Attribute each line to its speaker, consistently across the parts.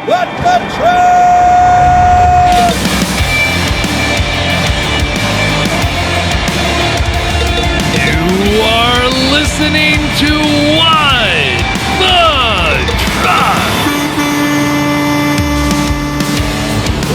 Speaker 1: Let the truck!
Speaker 2: You are listening to What the Truck.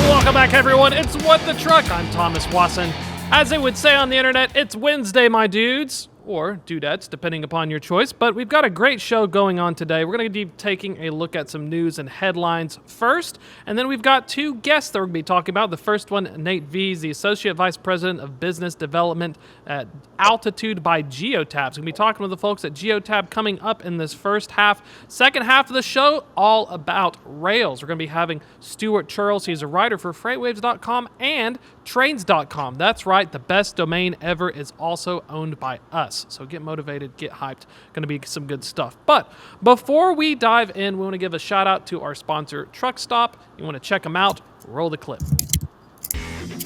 Speaker 2: Welcome back, everyone. It's What the Truck. I'm Thomas Wasson. As they would say on the internet, it's Wednesday, my dudes. Or dudettes, depending upon your choice. But we've got a great show going on today. We're going to be taking a look at some news and headlines first. And then we've got two guests that we're going to be talking about. The first one, Nate Vies, the Associate Vice President of Business Development at Altitude by Geotab. So we're going to be talking with the folks at Geotab coming up in this first half. Second half of the show, all about rails. We're going to be having Stuart Charles. He's a writer for FreightWaves.com and Trains.com. That's right, the best domain ever is also owned by us. So get motivated, get hyped. Going to be some good stuff. But before we dive in, we want to give a shout out to our sponsor, Truck Stop. You want to check them out? Roll the clip.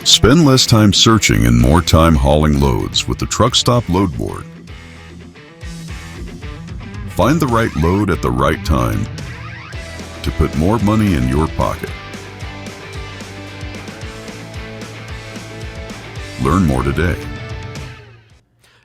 Speaker 3: Spend less time searching and more time hauling loads with the Truck Stop Load Board. Find the right load at the right time to put more money in your pocket. Learn more today.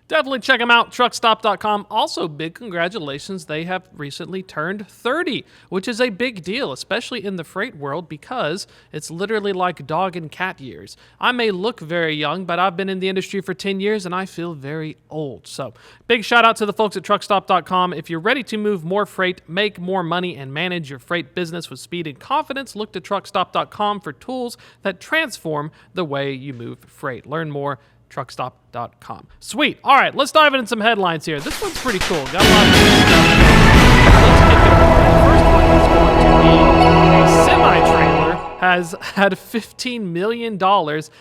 Speaker 2: Definitely check them out, truckstop.com. Also, big congratulations. They have recently turned 30, which is a big deal, especially in the freight world, because it's literally like dog and cat years. I may look very young, but I've been in the industry for 10 years, and I feel very old. So, big shout out to the folks at truckstop.com. If you're ready to move more freight, make more money, and manage your freight business with speed and confidence, look to truckstop.com for tools that transform the way you move freight. Learn more. Truckstop.com. Sweet. All right, let's dive into some headlines here. This one's pretty cool. Got a lot of good stuff. Let's kick it off. The first one is going to be a semi-trailer has had $15 million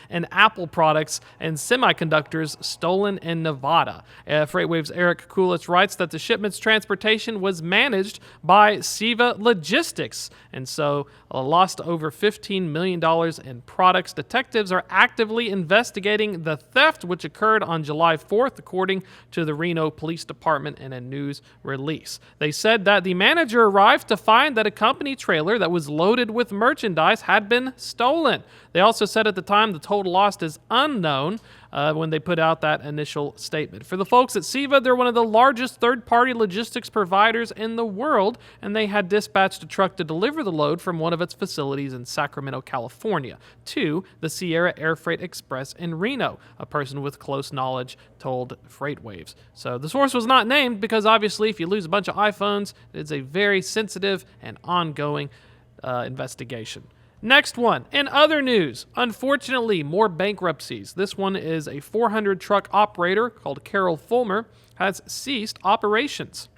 Speaker 2: in Apple products and semiconductors stolen in Nevada. FreightWaves' Eric Kulis writes that the shipment's transportation was managed by Seva Logistics, and so lost over $15 million in products. Detectives are actively investigating the theft, which occurred on July 4th, according to the Reno Police Department in a news release. They said that the manager arrived to find that a company trailer that was loaded with merchandise had been stolen. They also said at the time the total loss is unknown when they put out that initial statement. For the folks at Seva, they're one of the largest third-party logistics providers in the world, and they had dispatched a truck to deliver the load from one of its facilities in Sacramento, California, to the Sierra Air Freight Express in Reno, a person with close knowledge told FreightWaves. So the source was not named because obviously if you lose a bunch of iPhones, it's a very sensitive and ongoing investigation. Next one. In other news, unfortunately, more bankruptcies. This one is a 400-truck operator called Carol Fulmer has ceased operations.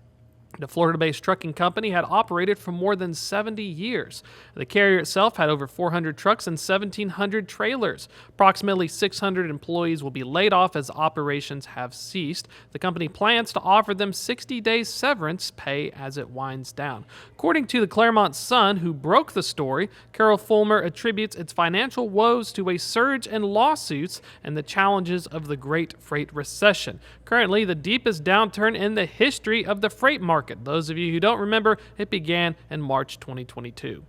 Speaker 2: The Florida-based trucking company had operated for more than 70 years. The carrier itself had over 400 trucks and 1,700 trailers. Approximately 600 employees will be laid off as operations have ceased. The company plans to offer them 60 days severance pay as it winds down. According to the Claremont Sun, who broke the story, Carol Fulmer attributes its financial woes to a surge in lawsuits and the challenges of the Great Freight Recession. Currently, the deepest downturn in the history of the freight market. Those of you who don't remember, it began in March 2022.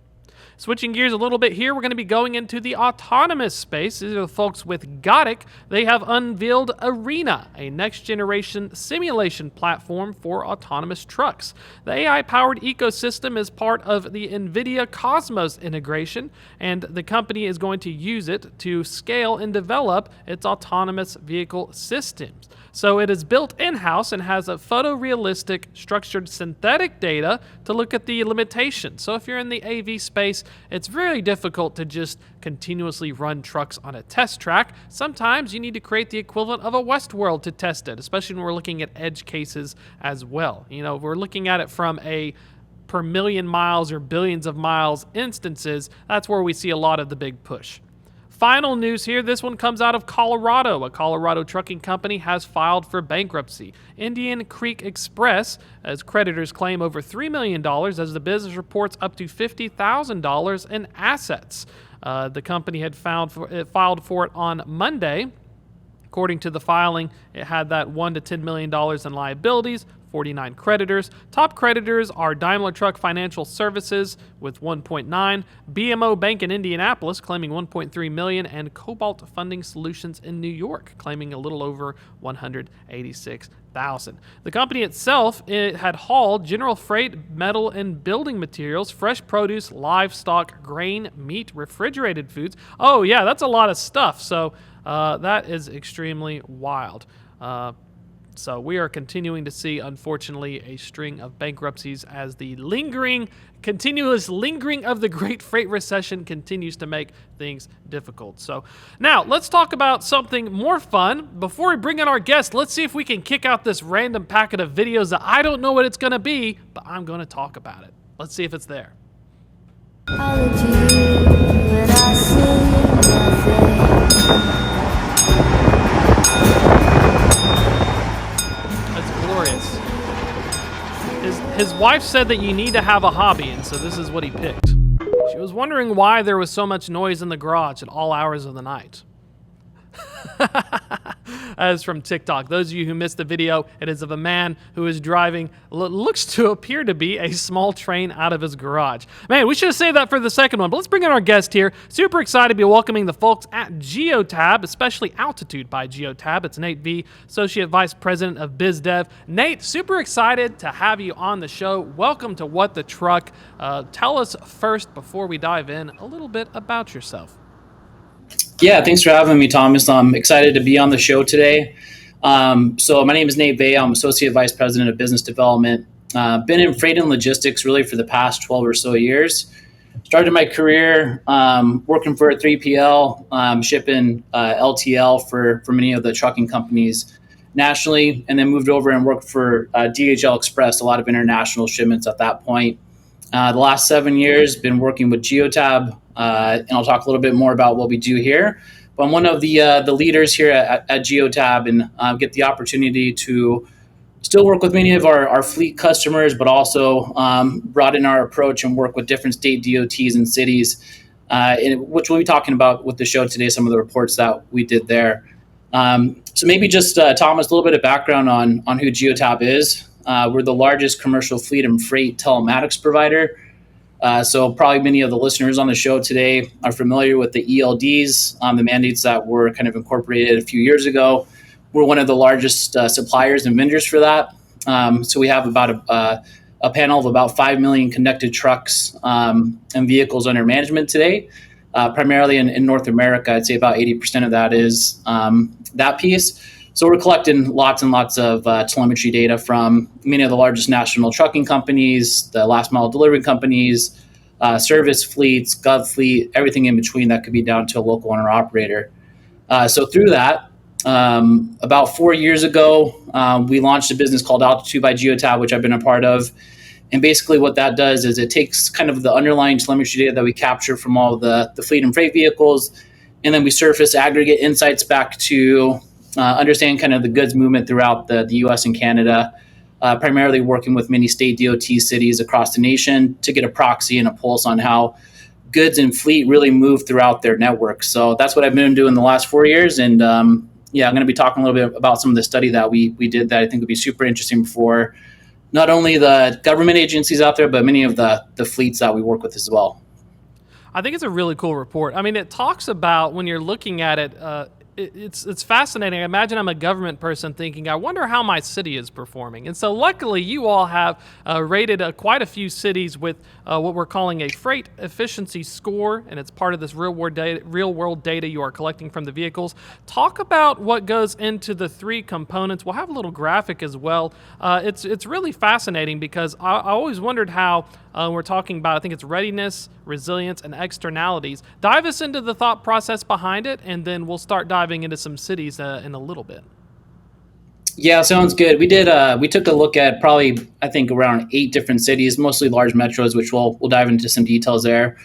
Speaker 2: Switching gears a little bit here, we're going to be going into the autonomous space. These are the folks with Gatik. They have unveiled Arena, a next-generation simulation platform for autonomous trucks. The AI-powered ecosystem is part of the NVIDIA Cosmos integration, and the company is going to use it to scale and develop its autonomous vehicle systems. So it is built in-house and has a photorealistic, structured synthetic data to look at the limitations. So if you're in the AV space, it's very difficult to just continuously run trucks on a test track. Sometimes you need to create the equivalent of a Westworld to test it, especially when we're looking at edge cases as well. You know, we're looking at it from a per million miles or billions of miles instances. That's where we see a lot of the big push. Final news here, this one comes out of Colorado. A Colorado trucking company has filed for bankruptcy. Indian Creek Express, as creditors claim over $3 million, as the business reports up to $50,000 in assets. The company had filed for it on Monday. According to the filing, it had that $1 to $10 million in liabilities, 49 creditors. Top creditors are Daimler Truck Financial Services with 1.9, BMO Bank in Indianapolis claiming 1.3 million, and Cobalt Funding Solutions in New York claiming a little over 186,000. The company itself, it had hauled general freight, metal and building materials, fresh produce, livestock, grain, meat, refrigerated foods. Oh yeah, that's a lot of stuff. So that is extremely wild. So we are continuing to see, unfortunately, a string of bankruptcies as the continuous lingering of the Great Freight Recession continues to make things difficult. So now let's talk about something more fun. Before we bring in our guest, let's see if we can kick out this random packet of videos that I don't know what it's going to be, but I'm going to talk about it. Let's see if it's there. Glorious. His wife said that you need to have a hobby, and so this is what he picked. She was wondering why there was so much noise in the garage at all hours of the night. That is from TikTok. Those of you who missed the video, it is of a man who is driving looks to appear to be a small train out of his garage. Man, we should have saved that for the second one, but let's bring in our guest here. Super excited to be welcoming the folks at Geotab, especially Altitude by Geotab. It's Nate V, Associate Vice President of Biz Dev. Nate, super excited to have you on the show. Welcome to What the Truck. Tell us first, before we dive in, a little bit about yourself.
Speaker 1: Yeah, thanks for having me, Thomas. I'm excited to be on the show today. So my name is Nate Vay. I'm Associate Vice President of Business Development. Been in freight and logistics really for the past 12 or so years. Started my career working for a 3PL, shipping LTL for many of the trucking companies nationally, and then moved over and worked for DHL Express, a lot of international shipments at that point. The last 7 years, been working with Geotab, and I'll talk a little bit more about what we do here. But I'm one of the leaders here at Geotab, and get the opportunity to still work with many of our fleet customers, but also broaden our approach and work with different state DOTs and cities, which we'll be talking about with the show today, some of the reports that we did there. So maybe just, Thomas, a little bit of background on who Geotab is. We're the largest commercial fleet and freight telematics provider. So probably many of the listeners on the show today are familiar with the ELDs, the mandates that were kind of incorporated a few years ago. We're one of the largest suppliers and vendors for that. So we have about a panel of about 5 million connected trucks and vehicles under management today, primarily in North America. I'd say about 80% of that is that piece. So we're collecting lots and lots of telemetry data from many of the largest national trucking companies, the last mile delivery companies, service fleets, gov fleet, everything in between that could be down to a local owner operator. So through that, about 4 years ago, we launched a business called Altitude by Geotab, which I've been a part of. And basically what that does is it takes kind of the underlying telemetry data that we capture from all the fleet and freight vehicles, and then we surface aggregate insights back to understand kind of the goods movement throughout the U.S. and Canada, primarily working with many state DOT cities across the nation to get a proxy and a pulse on how goods and fleet really move throughout their network. So that's what I've been doing the last 4 years. And I'm going to be talking a little bit about some of the study that we did that I think would be super interesting for not only the government agencies out there, but many of the fleets that we work with as well.
Speaker 2: I think it's a really cool report. I mean, it talks about, when you're looking at it, it's fascinating. I imagine I'm a government person thinking, I wonder how my city is performing. And so luckily you all have rated quite a few cities with what we're calling a freight efficiency score, and it's part of this real world data you are collecting from the vehicles. Talk about what goes into the three components. We'll have a little graphic as well. It's really fascinating because I always wondered how we're talking about, I think it's readiness, resilience, and externalities. Dive us into the thought process behind it, and then we'll start diving into some cities in a little bit.
Speaker 1: Yeah, sounds good. We took a look at probably, I think, around 8 different cities, mostly large metros, which we'll dive into some details there.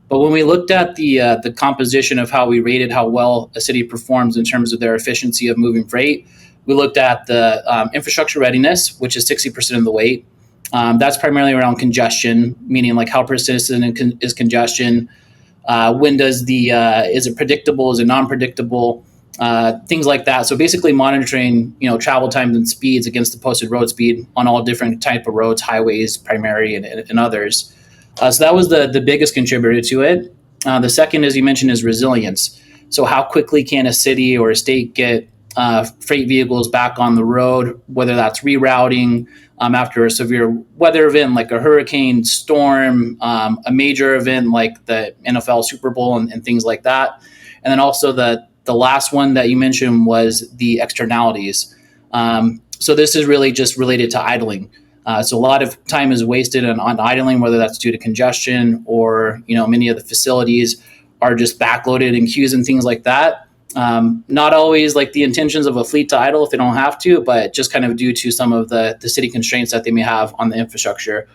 Speaker 1: But when we looked at the composition of how we rated how well a city performs in terms of their efficiency of moving freight, we looked at the infrastructure readiness, which is 60% of the weight. That's primarily around congestion, meaning like how persistent is congestion? When does is it predictable? Is it non-predictable? things like that. So basically monitoring, travel times and speeds against the posted road speed on all different type of roads, highways, primary, and others. So that was the biggest contributor to it. The second, as you mentioned, is resilience. So how quickly can a city or a state get freight vehicles back on the road, whether that's rerouting after a severe weather event like a hurricane, storm, a major event like the NFL Super Bowl and things like that. And then also the last one that you mentioned was the externalities. So this is really just related to idling. So a lot of time is wasted on idling, whether that's due to congestion or, many of the facilities are just backloaded in queues and things like that. Not always like the intentions of a fleet to idle if they don't have to, but just kind of due to some of the city constraints that they may have on the infrastructure.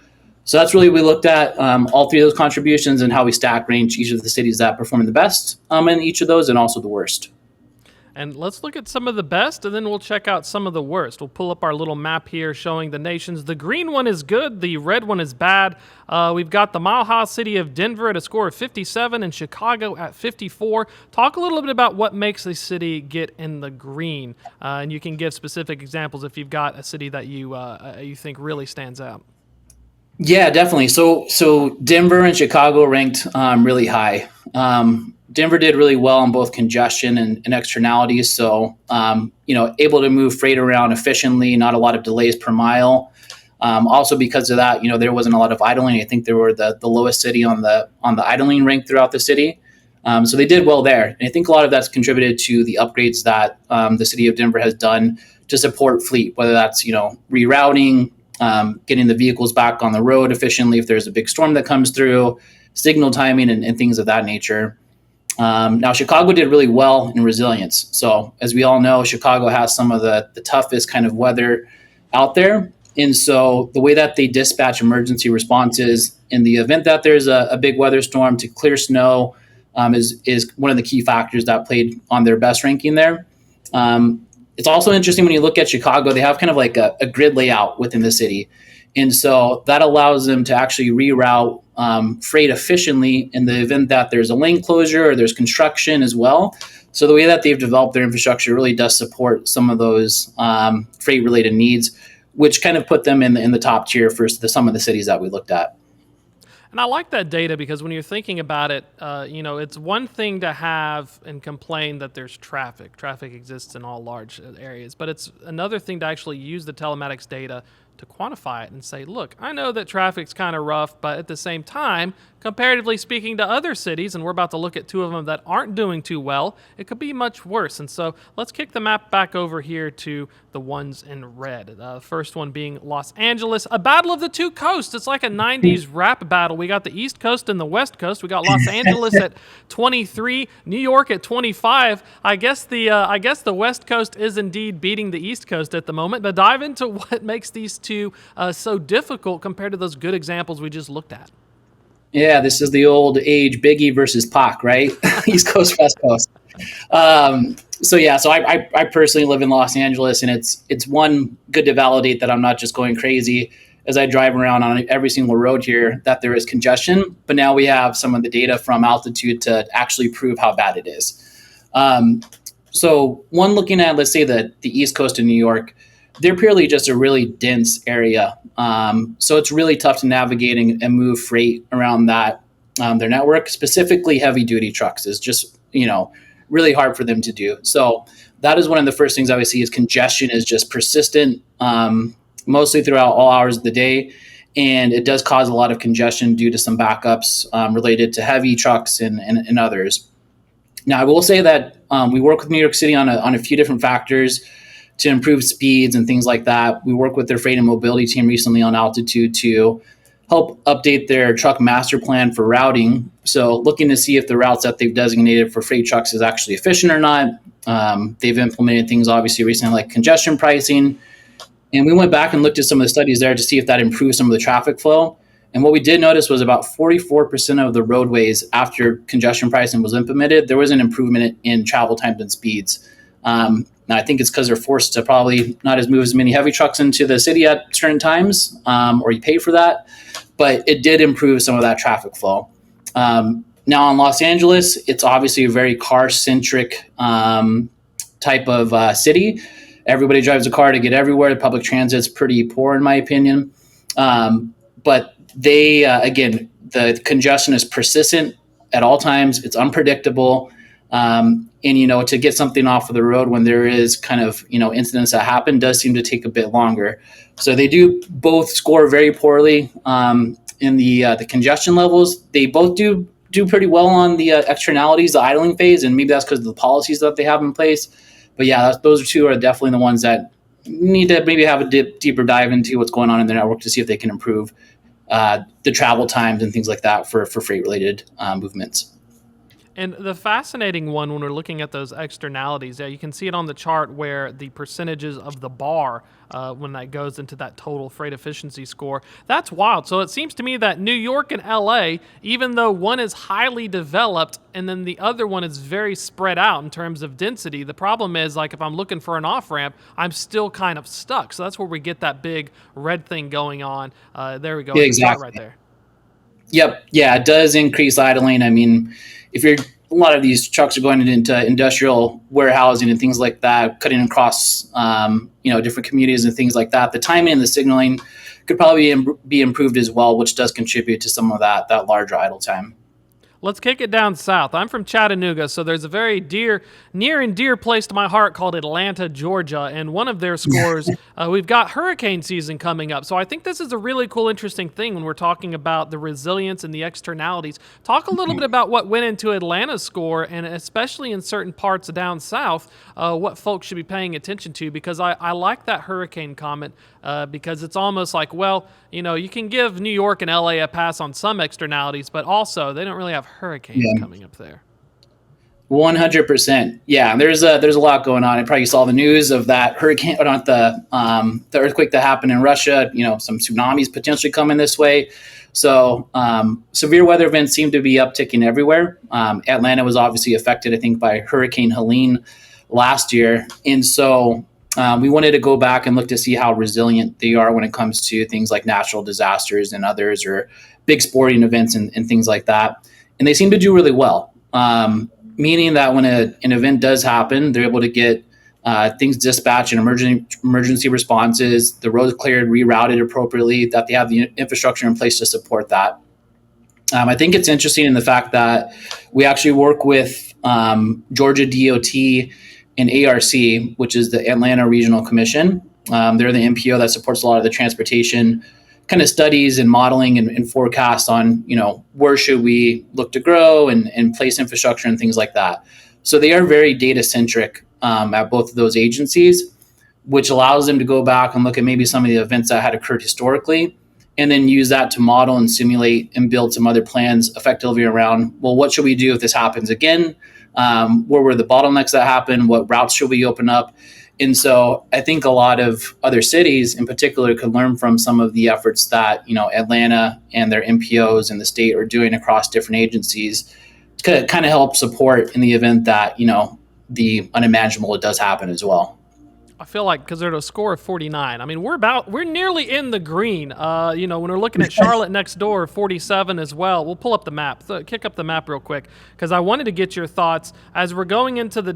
Speaker 1: So that's really, we looked at all three of those contributions and how we stack range each of the cities that perform the best in each of those and also the worst.
Speaker 2: And let's look at some of the best, and then we'll check out some of the worst. We'll pull up our little map here showing the nations. The green one is good. The red one is bad. We've got the Mile High city of Denver at a score of 57 and Chicago at 54. Talk a little bit about what makes a city get in the green. And you can give specific examples if you've got a city that you think really stands out.
Speaker 1: Yeah, definitely. So Denver and Chicago ranked really high. Denver did really well on both congestion and externalities. So, able to move freight around efficiently, not a lot of delays per mile. Also because of that, there wasn't a lot of idling. I think they were the lowest city on the idling rank throughout the city. So they did well there. And I think a lot of that's contributed to the upgrades that the city of Denver has done to support fleet, whether that's, rerouting, getting the vehicles back on the road efficiently if there's a big storm that comes through, signal timing and things of that nature. Now, Chicago did really well in resilience. So as we all know, Chicago has some of the toughest kind of weather out there. And so the way that they dispatch emergency responses in the event that there's a big weather storm to clear snow is one of the key factors that played on their best ranking there. It's also interesting when you look at Chicago, they have kind of like a grid layout within the city. And so that allows them to actually reroute freight efficiently in the event that there's a lane closure or there's construction as well. So the way that they've developed their infrastructure really does support some of those freight-related needs, which kind of put them in the top tier for some of the cities that we looked at.
Speaker 2: And I like that data because when you're thinking about it, it's one thing to have and complain that there's traffic. Traffic exists in all large areas, but it's another thing to actually use the telematics data to quantify it and say, look, I know that traffic's kind of rough, but at the same time, comparatively speaking to other cities, and we're about to look at two of them that aren't doing too well, it could be much worse. And so let's kick the map back over here to the ones in red. The first one being Los Angeles, a battle of the two coasts. It's like a 90s rap battle. We got the East Coast and the West Coast. We got Los Angeles at 23, New York at 25. I guess the West Coast is indeed beating the East Coast at the moment, but dive into what makes these two so difficult compared to those good examples we just looked at.
Speaker 1: Yeah, this is the old age Biggie versus Pac, right? East Coast, West Coast. So I personally live in Los Angeles, and it's one good to validate that I'm not just going crazy as I drive around on every single road here that there is congestion. But now we have some of the data from altitude to actually prove how bad it is. So one looking at, let's say the East Coast of New York, they're purely just a really dense area. So it's really tough to navigate and move freight around that, their network, specifically heavy duty trucks is just, really hard for them to do. So that is one of the first things I would see is congestion is just persistent, mostly throughout all hours of the day. And it does cause a lot of congestion due to some backups related to heavy trucks and others. Now, I will say that we work with New York City on a few different factors to improve speeds and things like that. We work with their freight and mobility team recently on altitude to help update their truck master plan for routing. So looking to see if the routes that they've designated for freight trucks is actually efficient or not. They've implemented things obviously recently like congestion pricing. And we went back and looked at some of the studies there to see if that improved some of the traffic flow. And what we did notice was about 44% of the roadways after congestion pricing was implemented, there was an improvement in travel times and speeds. Now, I think it's because they're forced to probably not move as many heavy trucks into the city at certain times, or you pay for that. But it did improve some of that traffic flow. Now, in Los Angeles, it's obviously a very car-centric type of city. Everybody drives a car to get everywhere. The public transit's pretty poor, in my opinion. But they, again, the congestion is persistent at all times. It's unpredictable. And, to get something off of the road when there is kind of, incidents that happen does seem to take a bit longer. So they do both score very poorly in the congestion levels. They both do pretty well on the externalities, the idling phase, and maybe that's because of the policies that they have in place. But yeah, those two are definitely the ones that need to maybe have a deeper dive into what's going on in their network to see if they can improve the travel times and things like that for freight-related movements.
Speaker 2: And the fascinating one when we're looking at those externalities, you can see it on the chart where the percentages of the bar, when that goes into that total freight efficiency score, that's wild. So it seems to me that New York and LA, even though one is highly developed and then the other one is very spread out in terms of density, the problem is, like, if I'm looking for an off-ramp, I'm still kind of stuck. So that's where we get that big red thing going on. There we go.
Speaker 1: Yeah, exactly.
Speaker 2: Right there.
Speaker 1: Yep. Yeah, it does increase idling. I mean, if a lot of these trucks are going into industrial warehousing and things like that, cutting across, different communities and things like that, the timing and the signaling could probably be improved as well, which does contribute to some of that larger idle time.
Speaker 2: Let's kick it down south. I'm from Chattanooga, so there's a very near and dear place to my heart called Atlanta, Georgia, and one of their scores, we've got hurricane season coming up. So I think this is a really cool, interesting thing when we're talking about the resilience and the externalities. Talk a little bit about what went into Atlanta's score, and especially in certain parts down south, what folks should be paying attention to, because I like that hurricane comment, because it's almost like, well, you can give New York and LA a pass on some externalities, but also they don't really have hurricanes coming up there.
Speaker 1: 100%. Yeah, there's a lot going on. And probably you saw the news of that hurricane, or not the earthquake that happened in Russia. Some tsunamis potentially coming this way. So severe weather events seem to be upticking everywhere. Atlanta was obviously affected, I think, by Hurricane Helene last year, and so we wanted to go back and look to see how resilient they are when it comes to things like natural disasters and others, or big sporting events and things like that. And they seem to do really well, meaning that when an event does happen, they're able to get things dispatched and emergency responses, the roads cleared, rerouted appropriately, that they have the infrastructure in place to support that. I think it's interesting in the fact that we actually work with Georgia DOT and ARC, which is the Atlanta Regional Commission. They're the MPO that supports a lot of the transportation kind of studies and modeling and forecasts on, where should we look to grow and place infrastructure and things like that. So they are very data centric at both of those agencies, which allows them to go back and look at maybe some of the events that had occurred historically, and then use that to model and simulate and build some other plans effectively around, well, what should we do if this happens again? Where were the bottlenecks that happened? What routes should we open up? And so I think a lot of other cities in particular could learn from some of the efforts that, Atlanta and their MPOs and the state are doing across different agencies to kind of help support in the event that, the unimaginable does happen as well.
Speaker 2: I feel like because they're at a score of 49. I mean, we're nearly in the green. When we're looking at Charlotte next door, 47 as well. We'll pull up the map. So kick up the map real quick, because I wanted to get your thoughts as we're going into the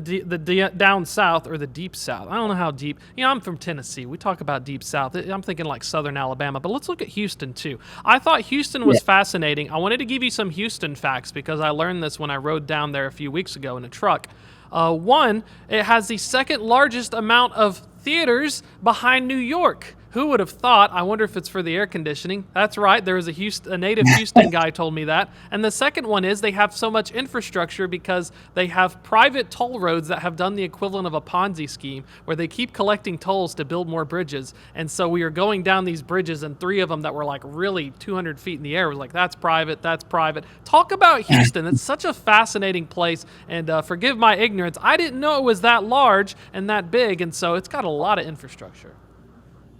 Speaker 2: down south, or the deep south. I don't know how deep. I'm from Tennessee. We talk about deep south. I'm thinking like southern Alabama, but let's look at Houston too. I thought Houston was fascinating. I wanted to give you some Houston facts because I learned this when I rode down there a few weeks ago in a truck. One, it has the second largest amount of theaters behind New York. Who would have thought? I wonder if it's for the air conditioning. That's right. There was a native Houston guy told me that. And the second one is they have so much infrastructure because they have private toll roads that have done the equivalent of a Ponzi scheme, where they keep collecting tolls to build more bridges. And so we are going down these bridges, and 3 of them that were like really 200 feet in the air was like, that's private, that's private. Talk about Houston. It's such a fascinating place. And forgive my ignorance, I didn't know it was that large and that big. And so it's got a lot of infrastructure.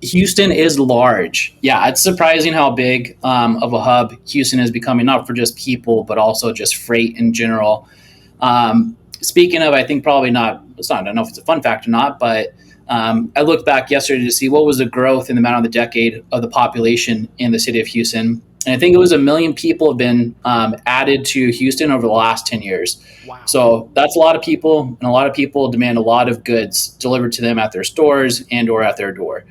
Speaker 1: Houston is large. Yeah, it's surprising how big of a hub Houston is becoming, not for just people, but also just freight in general. Speaking of, I think probably not, I don't know if it's a fun fact or not, but I looked back yesterday to see what was the growth in the amount of the decade of the population in the city of Houston. And I think it was 1 million people have been added to Houston over the last 10 years.
Speaker 2: Wow.
Speaker 1: So that's a lot of people, and a lot of people demand a lot of goods delivered to them at their stores and or at their door.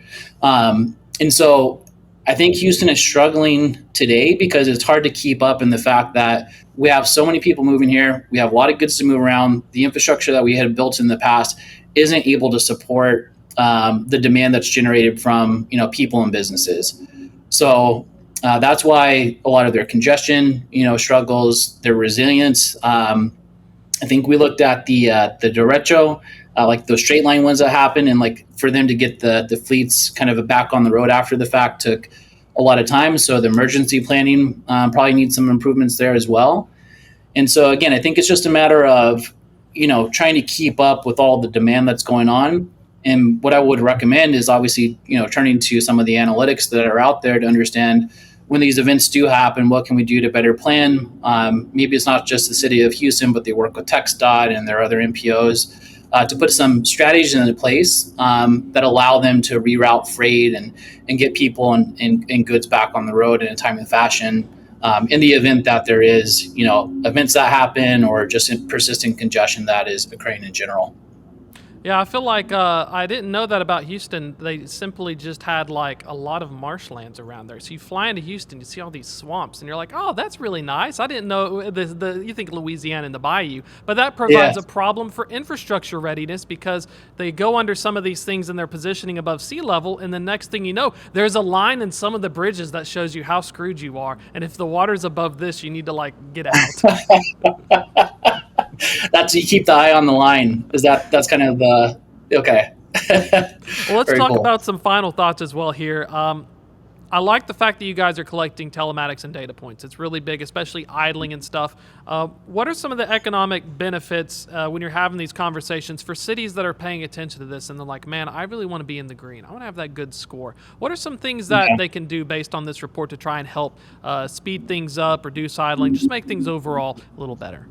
Speaker 1: And so I think Houston is struggling today because it's hard to keep up in the fact that we have so many people moving here. We have a lot of goods to move around. The infrastructure that we had built in the past isn't able to support the demand that's generated from people and businesses. So that's why a lot of their congestion, struggles, their resilience. I think we looked at the derecho, like those straight line ones that happen, and like for them to get the fleets kind of back on the road after the fact took a lot of time. So the emergency planning probably needs some improvements there as well. And so again, I think it's just a matter of trying to keep up with all the demand that's going on. And what I would recommend is obviously turning to some of the analytics that are out there to understand when these events do happen, what can we do to better plan? Maybe it's not just the city of Houston, but they work with TxDOT and their other MPOs to put some strategies into place that allow them to reroute freight and get people and goods back on the road in a timely fashion in the event that there is, events that happen or just persistent congestion that is occurring in general.
Speaker 2: Yeah, I feel like I didn't know that about Houston. They simply just had like a lot of marshlands around there. So you fly into Houston, you see all these swamps, and you're like, "Oh, that's really nice." I didn't know you think Louisiana and the Bayou, but that provides a problem for infrastructure readiness because they go under some of these things and they're positioning above sea level, and the next thing you know, there's a line in some of the bridges that shows you how screwed you are, and if the water's above this, you need to like get out.
Speaker 1: That's you keep the eye on the line. That's kind of the okay.
Speaker 2: Well, let's talk
Speaker 1: cool.
Speaker 2: about some final thoughts as well here. I like the fact that you guys are collecting telematics and data points. It's really big, especially idling and stuff. What are some of the economic benefits when you're having these conversations for cities that are paying attention to this and they're like, man, I really want to be in the green. I want to have that good score. What are some things that they can do based on this report to try and help speed things up, reduce idling, just make things overall a little better?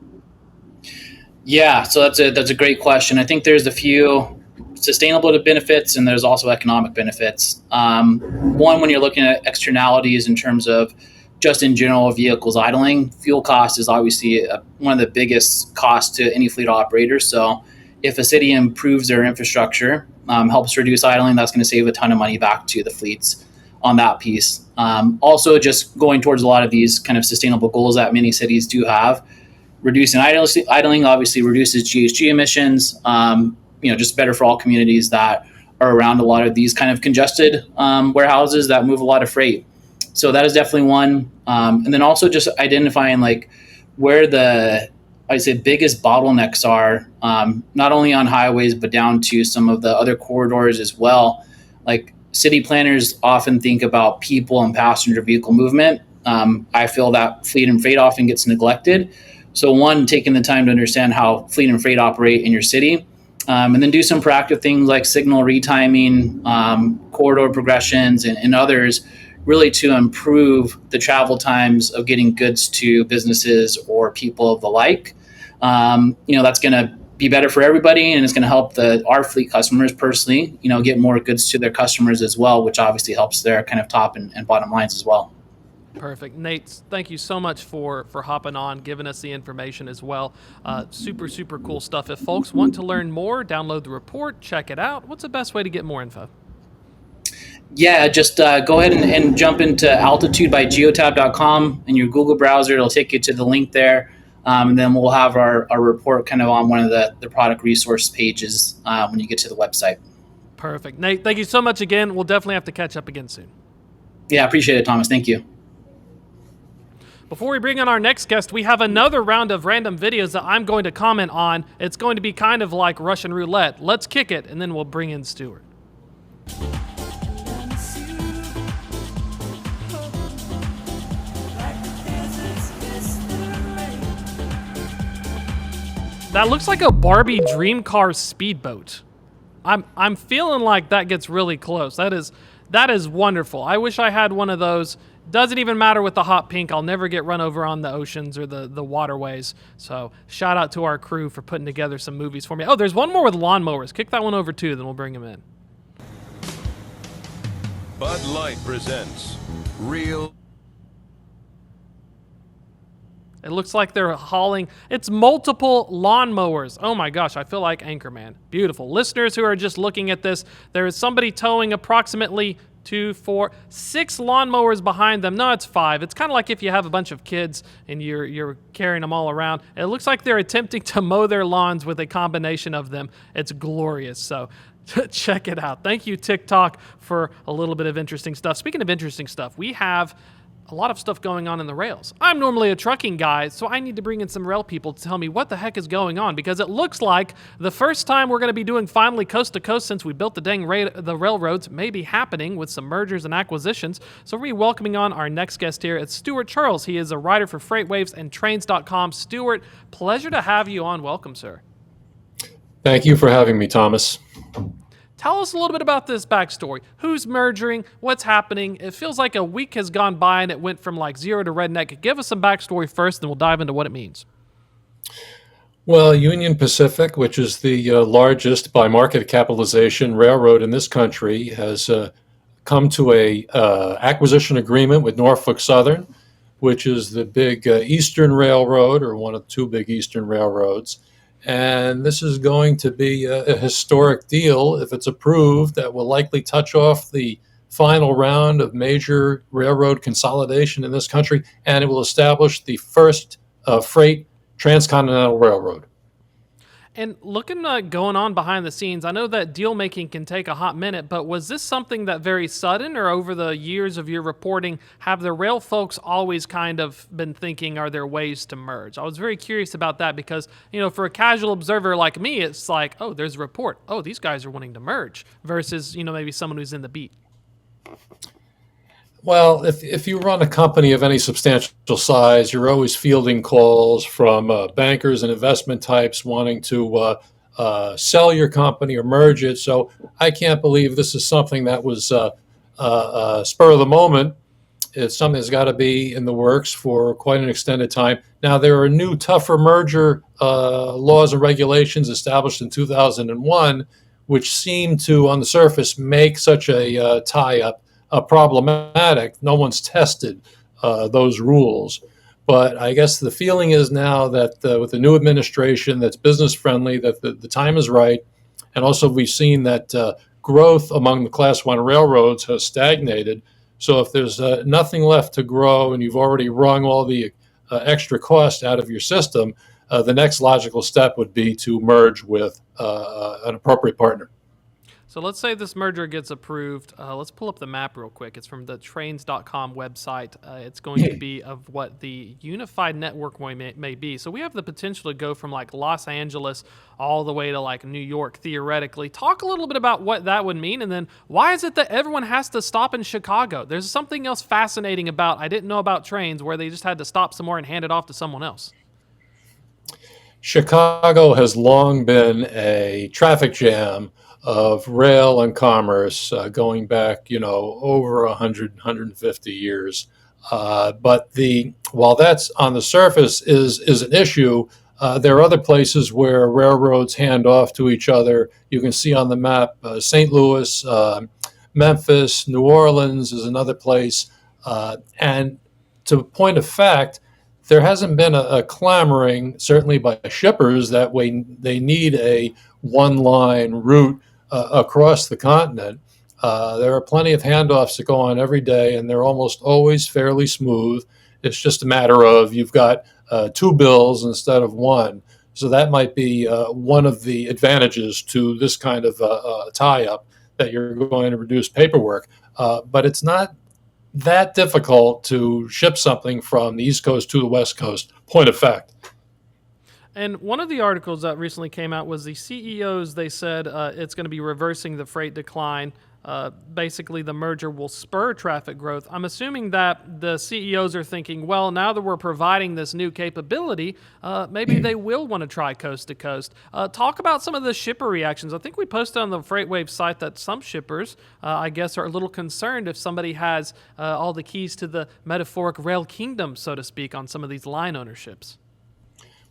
Speaker 1: Yeah, so that's a great question. I think there's a few sustainable benefits and there's also economic benefits. One, when you're looking at externalities in terms of just in general vehicles idling, fuel cost is obviously one of the biggest costs to any fleet operator. So if a city improves their infrastructure, helps reduce idling, that's going to save a ton of money back to the fleets on that piece. Also, just going towards a lot of these kind of sustainable goals that many cities do have. Reducing idling obviously reduces GHG emissions, just better for all communities that are around a lot of these kind of congested warehouses that move a lot of freight. So that is definitely one. And then also just identifying like where I'd say biggest bottlenecks are, not only on highways, but down to some of the other corridors as well. Like city planners often think about people and passenger vehicle movement. I feel that fleet and freight often gets neglected. So one, taking the time to understand how fleet and freight operate in your city, and then do some proactive things like signal retiming, corridor progressions, and others, really to improve the travel times of getting goods to businesses or people of the like. That's going to be better for everybody, and it's going to help our fleet customers personally, get more goods to their customers as well, which obviously helps their kind of top and bottom lines as well.
Speaker 2: Perfect. Nate, thank you so much for hopping on, giving us the information as well. Super, super cool stuff. If folks want to learn more, download the report, check it out. What's the best way to get more info?
Speaker 1: Yeah, just go ahead and jump into altitudebygeotab.com in your Google browser. It'll take you to the link there. And then we'll have our report kind of on one of the product resource pages when you get to the website.
Speaker 2: Perfect. Nate, thank you so much again. We'll definitely have to catch up again soon.
Speaker 1: Yeah, appreciate it, Thomas. Thank you.
Speaker 2: Before we bring on our next guest, we have another round of random videos that I'm going to comment on. It's going to be kind of like Russian roulette. Let's kick it, and then we'll bring in Stuart. That looks like a Barbie dream car speedboat. I'm feeling like that gets really close. That is wonderful. I wish I had one of those. Doesn't even matter with the hot pink. I'll never get run over on the oceans or the waterways. So shout out to our crew for putting together some movies for me. Oh, there's one more with lawnmowers. Kick that one over too, then we'll bring him in.
Speaker 4: Bud Light presents Real.
Speaker 2: It looks like they're hauling, it's multiple lawnmowers. Oh my gosh, I feel like Anchorman. Beautiful. Listeners who are just looking at this, there is somebody towing approximately 2, 4, 6 lawnmowers behind them. No, it's 5. It's kind of like if you have a bunch of kids and you're carrying them all around. It looks like they're attempting to mow their lawns with a combination of them. It's glorious. So check it out. Thank you, TikTok, for a little bit of interesting stuff. Speaking of interesting stuff, we have a lot of stuff going on in the rails. I'm normally a trucking guy, so I need to bring in some rail people to tell me what the heck is going on, because it looks like the first time we're going to be doing finally coast to coast since we built the dang the railroads may be happening with some mergers and acquisitions. So we're welcoming on our next guest here. It's Stuart Charles. He is a writer for FreightWaves and Trains.com. Stuart, pleasure to have you on. Welcome, sir.
Speaker 4: Thank you for having me, Thomas.
Speaker 2: Tell us a little bit about this backstory. Who's merging? What's happening? It feels like a week has gone by and it went from like zero to redneck. Give us some backstory first, then we'll dive into what it means.
Speaker 4: Well, Union Pacific, which is the largest by market capitalization railroad in this country, has come to a acquisition agreement with Norfolk Southern, which is the big Eastern Railroad, or one of the 2 big Eastern railroads. And this is going to be a historic deal if it's approved that will likely touch off the final round of major railroad consolidation in this country, and it will establish the first freight transcontinental railroad.
Speaker 2: And looking going on behind the scenes, I know that deal making can take a hot minute, but was this something that very sudden, or over the years of your reporting, have the rail folks always kind of been thinking, are there ways to merge? I was very curious about that because, you know, for a casual observer like me, it's like, oh, there's a report. Oh, these guys are wanting to merge versus, you know, maybe someone who's in the beat.
Speaker 4: Well, if you run a company of any substantial size, you're always fielding calls from bankers and investment types wanting to sell your company or merge it. So I can't believe this is something that was spur of the moment. It's something that's got to be in the works for quite an extended time. Now, there are new, tougher merger laws and regulations established in 2001, which seem to, on the surface, make such a tie-up problematic. No one's tested those rules. But I guess the feeling is now that with the new administration that's business friendly, that the time is right. And also we've seen that growth among the Class 1 railroads has stagnated. So if there's nothing left to grow and you've already wrung all the extra cost out of your system, the next logical step would be to merge with an appropriate partner.
Speaker 2: So let's say this merger gets approved. Let's pull up the map real quick. It's from the trains.com website. It's going to be of what the unified network may be. So we have the potential to go from like Los Angeles all the way to like New York, theoretically. Talk a little bit about what that would mean. And then why is it that everyone has to stop in Chicago? There's something else fascinating about, I didn't know about trains, where they just had to stop somewhere and hand it off to someone else.
Speaker 4: Chicago has long been a traffic jam of rail and commerce going back, over 100, 150 years. But while that's on the surface is an issue, there are other places where railroads hand off to each other. You can see on the map St. Louis, Memphis, New Orleans is another place. And to point of fact, there hasn't been a clamoring, certainly by shippers, that they need a one-line route across the continent. There are plenty of handoffs that go on every day, and they're almost always fairly smooth. It's just a matter of you've got 2 bills instead of 1. So that might be one of the advantages to this kind of tie-up, that you're going to reduce paperwork. But it's not that difficult to ship something from the East Coast to the West Coast, point of fact.
Speaker 2: And one of the articles that recently came out was the CEOs, they said it's going to be reversing the freight decline. Basically, the merger will spur traffic growth. I'm assuming that the CEOs are thinking, well, now that we're providing this new capability, maybe they will want to try coast to coast. Talk about some of the shipper reactions. I think we posted on the FreightWaves site that some shippers, I guess, are a little concerned if somebody has all the keys to the metaphoric rail kingdom, so to speak, on some of these line ownerships.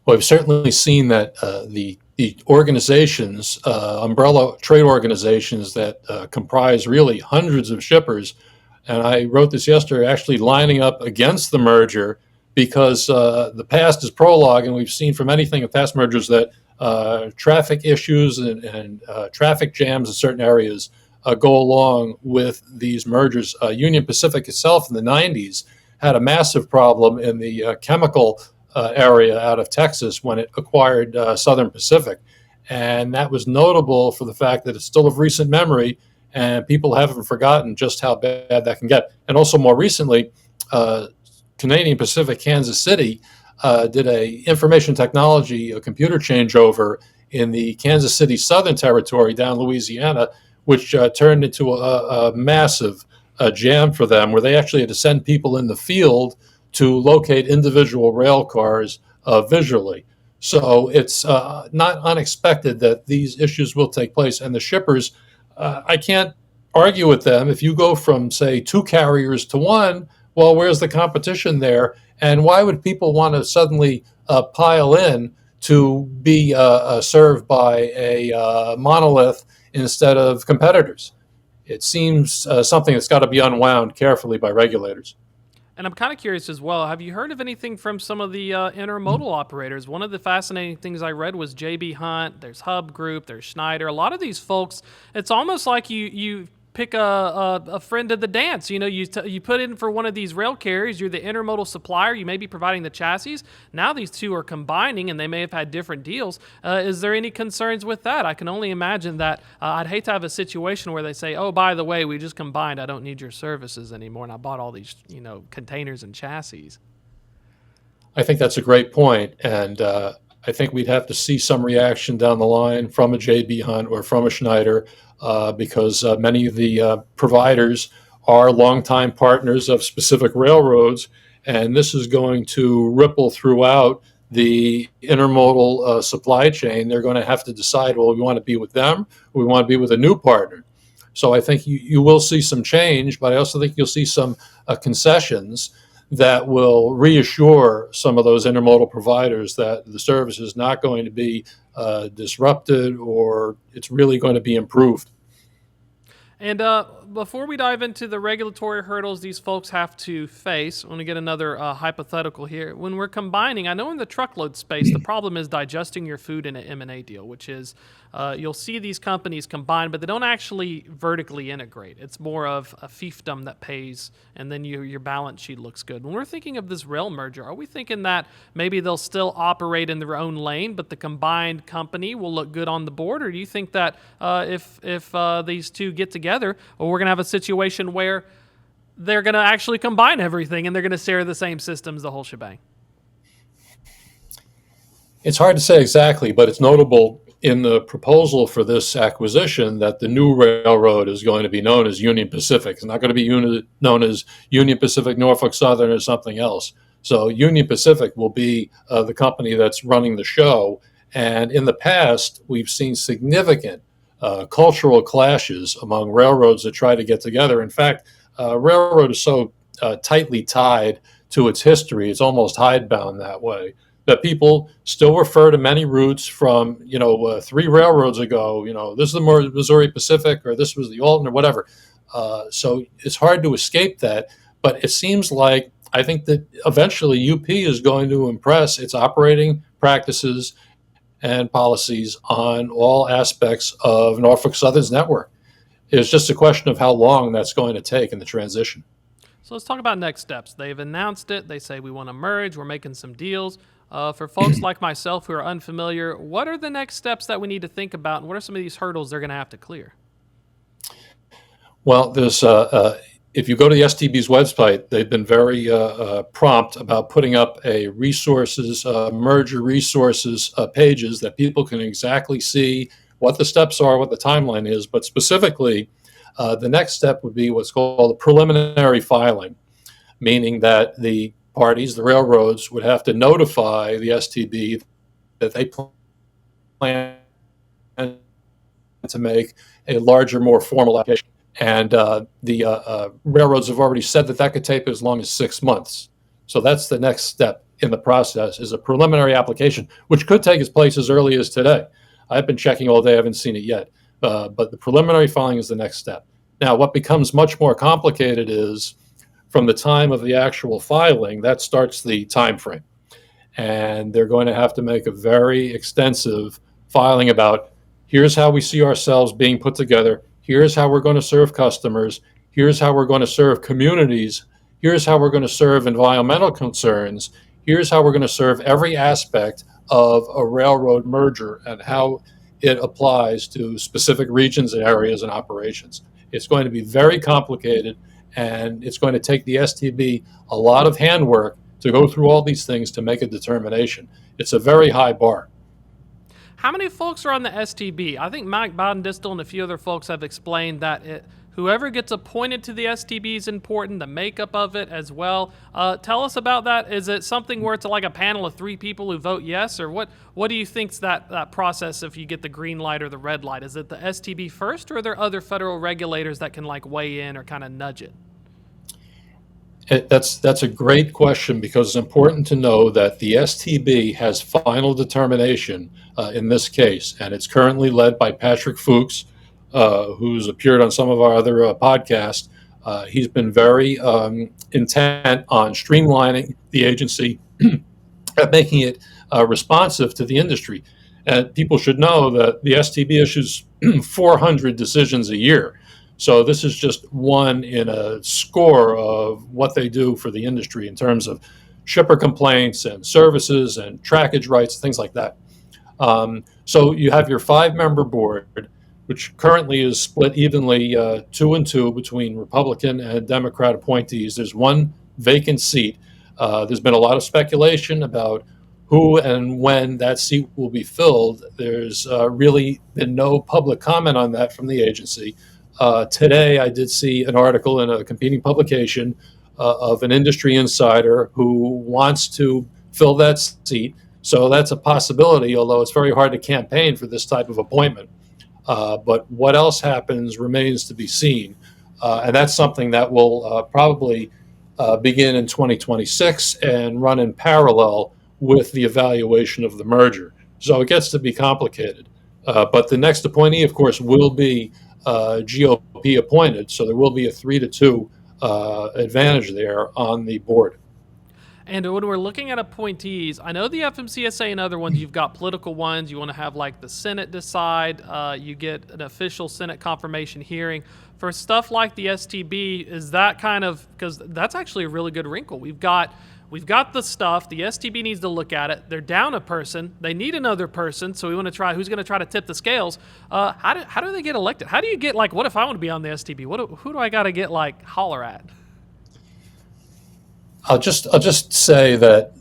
Speaker 4: Well, we've certainly seen that the organizations, umbrella trade organizations that comprise really hundreds of shippers, and I wrote this yesterday, actually lining up against the merger because the past is prologue, and we've seen from anything of past mergers that traffic issues and traffic jams in certain areas go along with these mergers. Union Pacific itself in the 90s had a massive problem in the chemical area out of Texas when it acquired Southern Pacific. And that was notable for the fact that it's still of recent memory, and people haven't forgotten just how bad that can get. And also more recently, Canadian Pacific Kansas City did a information technology, a computer changeover in the Kansas City Southern territory down Louisiana, which turned into a massive jam for them, where they actually had to send people in the field to locate individual rail cars visually. So it's not unexpected that these issues will take place. And the shippers, I can't argue with them. If you go from, say, 2 carriers to 1, well, where's the competition there? And why would people want to suddenly pile in to be served by a monolith instead of competitors? It seems something that's got to be unwound carefully by regulators.
Speaker 2: And I'm kind of curious as well. Have you heard of anything from some of the intermodal operators? One of the fascinating things I read was JB Hunt. There's Hub Group. There's Schneider. A lot of these folks, it's almost like you pick a friend of the dance. You know, you put in for one of these rail carriers. You're the intermodal supplier. You may be providing the chassis. Now these two are combining, and they may have had different deals. Is there any concerns with that? I can only imagine that I'd hate to have a situation where they say, "Oh, by the way, we just combined. I don't need your services anymore, and I bought all these, containers and chassis."
Speaker 4: I think that's a great point, and I think we'd have to see some reaction down the line from a JB Hunt or from a Schneider, because many of the providers are longtime partners of specific railroads, and this is going to ripple throughout the intermodal supply chain. They're going to have to decide, well, we want to be with them, or we want to be with a new partner. So I think you will see some change, but I also think you'll see some concessions that will reassure some of those intermodal providers that the service is not going to be disrupted, or it's really going to be improved.
Speaker 2: And before we dive into the regulatory hurdles these folks have to face, I want to get another hypothetical here. When we're combining, I know in the truckload space, the problem is digesting your food in an M&A deal, which is you'll see these companies combine, but they don't actually vertically integrate. It's more of a fiefdom that pays, and then your balance sheet looks good. When we're thinking of this rail merger, are we thinking that maybe they'll still operate in their own lane, but the combined company will look good on the board? Or do you think that if these two get together, or we're going to have a situation where they're going to actually combine everything and they're going to share the same systems, the whole shebang?
Speaker 4: It's hard to say exactly, but it's notable in the proposal for this acquisition that the new railroad is going to be known as Union Pacific. It's not going to be known as Union Pacific-Norfolk Southern or something else. So Union Pacific will be the company that's running the show. And in the past, we've seen significant cultural clashes among railroads that try to get together. In fact, railroad is so tightly tied to its history, it's almost hidebound that way, that people still refer to many routes from, 3 railroads ago, this is the Missouri Pacific, or this was the Alton, or whatever. So it's hard to escape that. But it seems like, I think that eventually UP is going to impress its operating practices and policies on all aspects of Norfolk Southern's network. It's just a question of how long that's going to take in the transition.
Speaker 2: So let's talk about next steps. They've announced it. They say we want to merge. We're making some deals. For folks like myself who are unfamiliar, what are the next steps that we need to think about, and what are some of these hurdles they're going to have to clear?
Speaker 4: Well, there's if you go to the STB's website, they've been very prompt about putting up a merger resources pages that people can exactly see what the steps are, what the timeline is. But specifically, the next step would be what's called a preliminary filing, meaning that the parties, the railroads, would have to notify the STB that they plan to make a larger, more formal application. And the railroads have already said that could take as long as 6 months. So that's the next step in the process, is a preliminary application, which could take its place as early as today. I've been checking all day, I haven't seen it yet. But the preliminary filing is the next step. Now, what becomes much more complicated is from the time of the actual filing, that starts the time frame. And they're going to have to make a very extensive filing about here's how we see ourselves being put together, here's how we're going to serve customers, here's how we're going to serve communities, here's how we're going to serve environmental concerns, here's how we're going to serve every aspect of a railroad merger and how it applies to specific regions and areas and operations. It's going to be very complicated, and it's going to take the STB a lot of handwork to go through all these things to make a determination. It's a very high bar.
Speaker 2: How many folks are on the STB? I think Mike Bodendistel and a few other folks have explained that whoever gets appointed to the STB is important, the makeup of it as well. Tell us about that. Is it something where it's like a panel of 3 people who vote yes, or what do you think's that process if you get the green light or the red light? Is it the STB first, or are there other federal regulators that can like weigh in or kind of nudge it?
Speaker 4: That's a great question, because it's important to know that the STB has final determination in this case, and it's currently led by Patrick Fuchs, who's appeared on some of our other podcasts. He's been very intent on streamlining the agency at making it responsive to the industry. And people should know that the STB issues 400 decisions a year. So this is just one in a score of what they do for the industry in terms of shipper complaints and services and trackage rights, things like that. So you have your 5-member board, which currently is split evenly 2 and 2 between Republican and Democrat appointees. There's 1 vacant seat. There's been a lot of speculation about who and when that seat will be filled. There's really been no public comment on that from the agency. Today, I did see an article in a competing publication of an industry insider who wants to fill that seat. So that's a possibility, although it's very hard to campaign for this type of appointment. But what else happens remains to be seen. And that's something that will probably begin in 2026 and run in parallel with the evaluation of the merger. So it gets to be complicated. But the next appointee, of course, will be GOP appointed, so there will be a 3-2 advantage there on the board.
Speaker 2: And when we're looking at appointees, I know the FMCSA and other ones, you've got political ones. You want to have like the Senate decide. You get an official Senate confirmation hearing. For stuff like the STB, is that kind of, because that's actually a really good wrinkle. We've got the stuff. The STB needs to look at it. They're down a person. They need another person. So we want to try who's going to try to tip the scales. How do they get elected? How do you get, like, what if I want to be on the STB? Who do I got to get, like, holler at?
Speaker 4: I'll just say that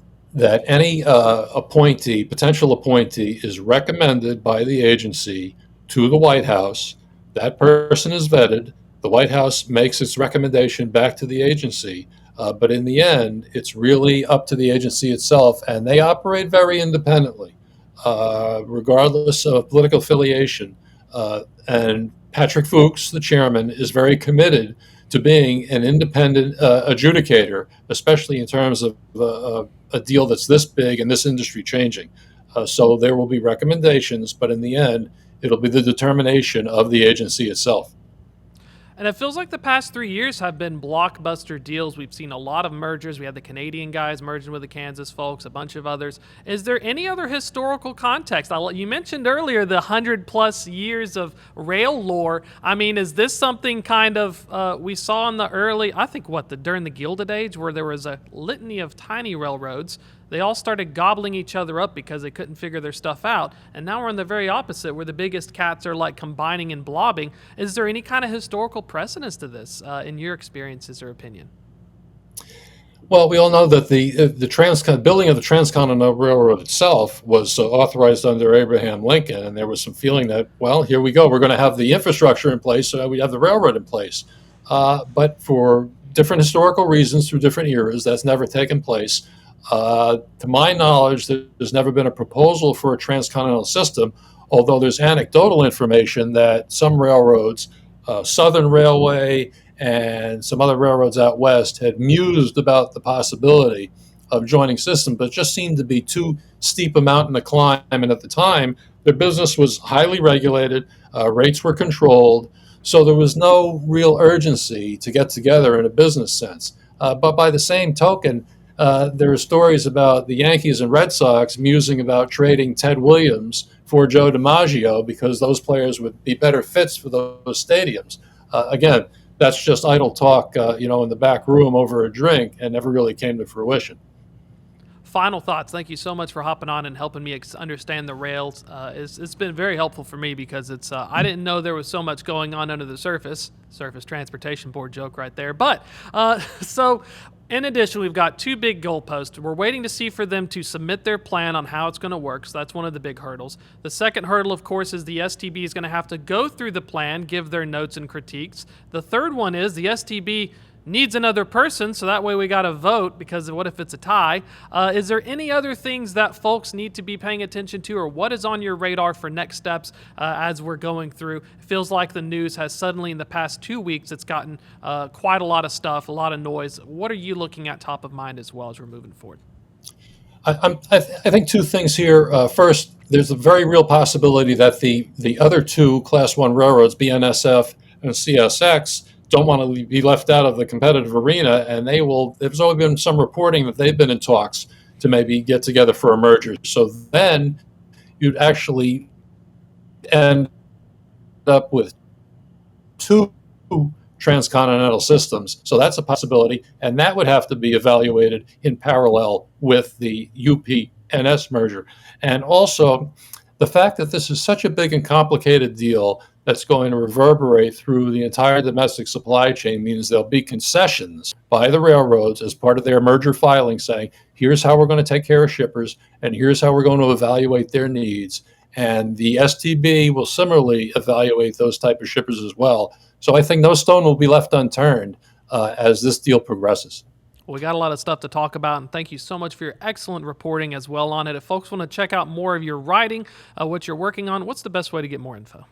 Speaker 4: any potential appointee is recommended by the agency to the White House. That person is vetted. The White House makes its recommendation back to the agency. But in the end, it's really up to the agency itself, and they operate very independently, regardless of political affiliation. And Patrick Fuchs, the chairman, is very committed to being an independent adjudicator, especially in terms of a deal that's this big and this industry changing. So there will be recommendations, but in the end, it'll be the determination of the agency itself.
Speaker 2: And it feels like the past 3 years have been blockbuster deals. We've seen a lot of mergers. We had the Canadian guys merging with the Kansas folks, a bunch of others. Is there any other historical context? You mentioned earlier the 100+ years of rail lore. I mean, is this something kind of we saw in the early, I think, during the Gilded Age, where there was a litany of tiny railroads? They all started gobbling each other up because they couldn't figure their stuff out. And now we're in the very opposite, where the biggest cats are like combining and blobbing. Is there any kind of historical precedence to this in your experiences or opinion?
Speaker 4: Well, we all know that the building of the Transcontinental Railroad itself was authorized under Abraham Lincoln, and there was some feeling that, well, here we go, we're going to have the infrastructure in place, so we have the railroad in place. But for different historical reasons through different eras, that's never taken place. To my knowledge, there's never been a proposal for a transcontinental system, although there's anecdotal information that some railroads, Southern Railway and some other railroads out west, had mused about the possibility of joining systems, but just seemed to be too steep a mountain to climb. And at the time, their business was highly regulated, rates were controlled, so there was no real urgency to get together in a business sense. But by the same token, there are stories about the Yankees and Red Sox musing about trading Ted Williams for Joe DiMaggio because those players would be better fits for those stadiums. Again, that's just idle talk, in the back room over a drink, and never really came to fruition.
Speaker 2: Final thoughts. Thank you so much for hopping on and helping me understand the rails. It's been very helpful for me because I didn't know there was so much going on under the surface. Surface Transportation Board joke right there. But so in addition, we've got two big goalposts. We're waiting to see for them to submit their plan on how it's going to work. So that's one of the big hurdles. The second hurdle, of course, is the STB is going to have to go through the plan, give their notes and critiques. The third one is the STB needs another person, so that way we got to vote, because what if it's a tie? Is there any other things that folks need to be paying attention to, or what is on your radar for next steps as we're going through? It feels like the news has suddenly, in the past 2 weeks, it's gotten quite a lot of stuff, a lot of noise. What are you looking at top of mind as well as we're moving forward?
Speaker 4: I think two things here. First, there's a very real possibility that the other two Class 1 railroads, BNSF and CSX, don't want to be left out of the competitive arena, and there's always been some reporting that they've been in talks to maybe get together for a merger. So then you'd actually end up with two transcontinental systems. So that's a possibility, and that would have to be evaluated in parallel with the UP-NS merger. And also, the fact that this is such a big and complicated deal that's going to reverberate through the entire domestic supply chain means there'll be concessions by the railroads as part of their merger filing saying, here's how we're going to take care of shippers, and here's how we're going to evaluate their needs. And the STB will similarly evaluate those type of shippers as well. So I think no stone will be left unturned as this deal progresses.
Speaker 2: Well, we got a lot of stuff to talk about, and thank you so much for your excellent reporting as well on it. If folks want to check out more of your writing, what you're working on, what's the best way to get more info?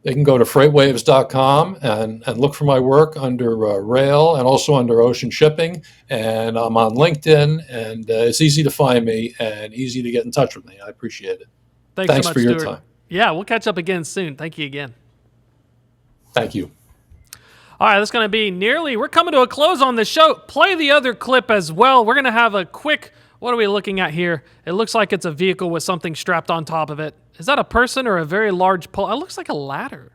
Speaker 4: They can go to FreightWaves.com and look for my work under rail and also under ocean shipping. And I'm on LinkedIn, and it's easy to find me and easy to get in touch with me. I appreciate it. Thanks
Speaker 2: so much,
Speaker 4: for your
Speaker 2: Stuart.
Speaker 4: time.
Speaker 2: Yeah, we'll catch up again soon. Thank you again.
Speaker 4: Thank you.
Speaker 2: All right, that's going to be we're coming to a close on the show. Play the other clip as well. We're going to have a quick, what are we looking at here? It looks like it's a vehicle with something strapped on top of it. Is that a person or a very large pole? It looks like a ladder.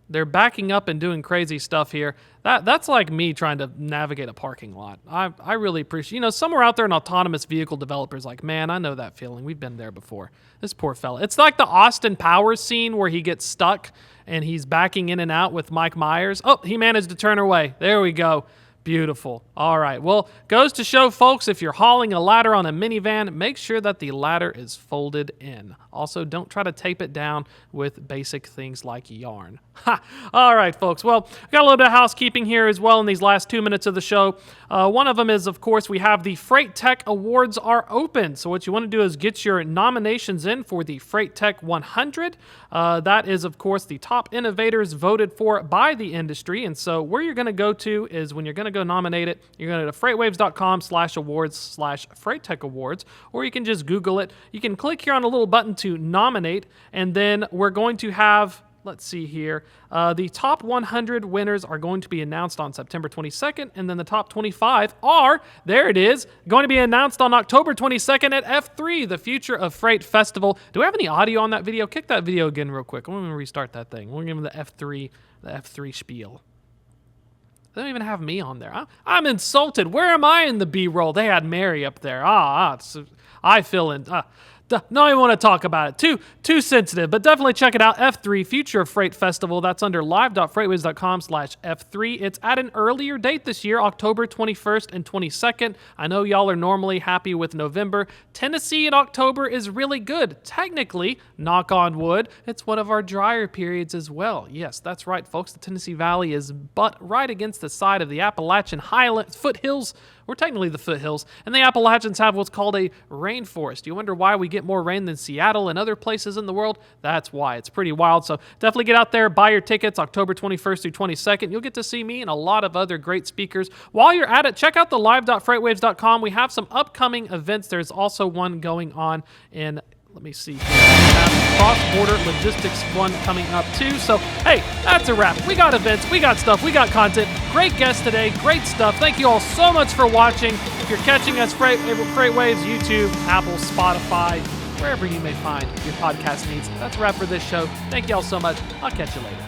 Speaker 2: They're backing up and doing crazy stuff here. That's like me trying to navigate a parking lot. I really appreciate, somewhere out there an autonomous vehicle developer's like, man, I know that feeling. We've been there before. This poor fella. It's like the Austin Powers scene where he gets stuck and he's backing in and out with Mike Myers. Oh, he managed to turn away. There we go. Beautiful. All right. Well, goes to show, folks, if you're hauling a ladder on a minivan, make sure that the ladder is folded in. Also, don't try to tape it down with basic things like yarn. Ha! All right, folks. Well, we got a little bit of housekeeping here as well in these last 2 minutes of the show. One of them is, of course, we have the FreightTech Awards are open. So what you want to do is get your nominations in for the FreightTech 100. That is, of course, the top innovators voted for by the industry. And so where you're going to go to is when you're going to go nominate it, you're going to go to freightwaves.com/awards/FreightTech Awards, or you can just Google it. You can click here on a little button to nominate, and then we're going to have, let's see here, the top 100 winners are going to be announced on September 22nd, and then the top 25 are, there it is, going to be announced on October 22nd at F3, the Future of Freight Festival. Do we have any audio on that video? Kick that video again real quick. I'm going to restart that thing. We're going to give them the F3 spiel. They don't even have me on there. I'm insulted. Where am I in the B-roll? They had Mary up there. I feel in... No, I want to talk about it. Too sensitive, but definitely check it out. F3, Future of Freight Festival. That's under live.freightwaves.com/F3. It's at an earlier date this year, October 21st and 22nd. I know y'all are normally happy with November. Tennessee in October is really good. Technically, knock on wood, it's one of our drier periods as well. Yes, that's right, folks. The Tennessee Valley is right against the side of the Appalachian foothills. We're technically the foothills, and the Appalachians have what's called a rainforest. You wonder why we get more rain than Seattle and other places in the world? That's why. It's pretty wild. So definitely get out there, buy your tickets, October 21st through 22nd. You'll get to see me and a lot of other great speakers. While you're at it, check out the live.freightwaves.com. We have some upcoming events. There's also one going on in, Let me see here. We have cross-border logistics one coming up too. So, hey, that's a wrap. We got events, we got stuff, we got content. Great guest today, great stuff. Thank you all so much for watching. If you're catching us, FreightWaves, YouTube, Apple, Spotify, wherever you may find your podcast needs. That's a wrap for this show. Thank you all so much. I'll catch you later.